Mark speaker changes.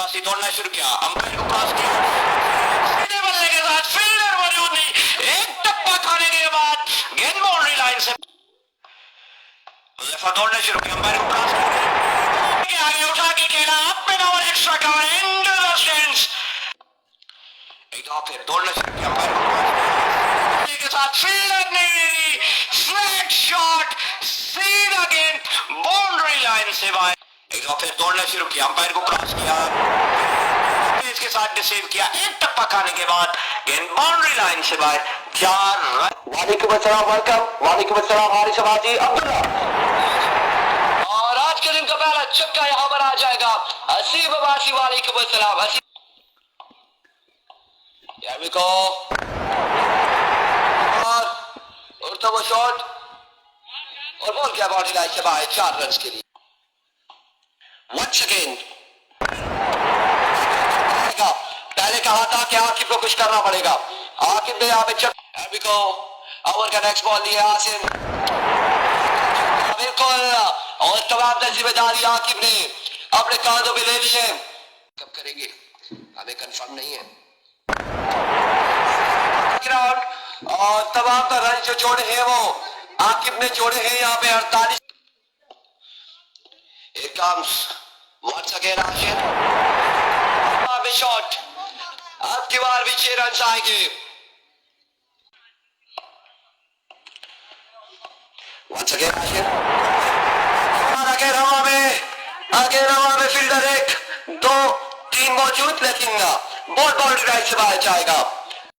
Speaker 1: पास दौड़ना शुरू किया, अंपायर को क्रॉस किया, सीधे बल्ले के साथ फील्डर मौजूद नहीं, एक टप्पा खाने के बाद गेंद बाउंड्री लाइन से हुज़ैफा दौड़ना शुरू किया, अंपायर को क्रॉस किया, आगे उठा के खेला, up and over extra cover into the stands. एक दफा फिर दौड़ना शुरू किया, अंपायर को क्रॉस किया के साथ फील्डर नहीं, स्लैग शॉट सीधा गेंद बाउंड्री लाइन से बाहर। एक दफा फिर दौड़ना शुरू किया, अंपायर को क्रॉस किया, इसके साथ डिसीव किया, एक टप्पा खाने के बाद गेंद बाउंड्री लाइन से बाहर। 4 रन।
Speaker 2: वालेकुम अस्सलाम, वेलकम। वालेकुम अस्सलाम हारिस अबादी अब्दुल्ला।
Speaker 1: और आज के दिन का पहला छक्का यहाँ पर आ जाएगा, हसीब अब्बासी। वालेकुम अस्सलाम हसीब। Here we go। और तो वो शॉट और बॉल क्या बाउंड्री लाइन से बाहर 4 रन के लिए। Once again पहले कहा था कि आकिब को कुछ करना पड़ेगा, आकिब ने यहाँ पे Here we go। ओवर का नेक्स्ट बॉल लिया आसिम, बिल्कुल, और तमाम जिम्मेदारी आकिब ने अपने कांधों पे ले ली है। कब करेंगे हमें कंफर्म नहीं है। ग्राउंड और तमाम रन जो जोड़े हैं वो आकिब ने जोड़े हैं यहाँ पे 48। Here comes once again Ashir, shot, अब की बार भी 6 रन आएंगे। Once again Ashir, आगे रवा में फील्डर 1 2 3 मौजूद, लेकिन बॉल बाउंड्री लाइन से बाहर जाएगा।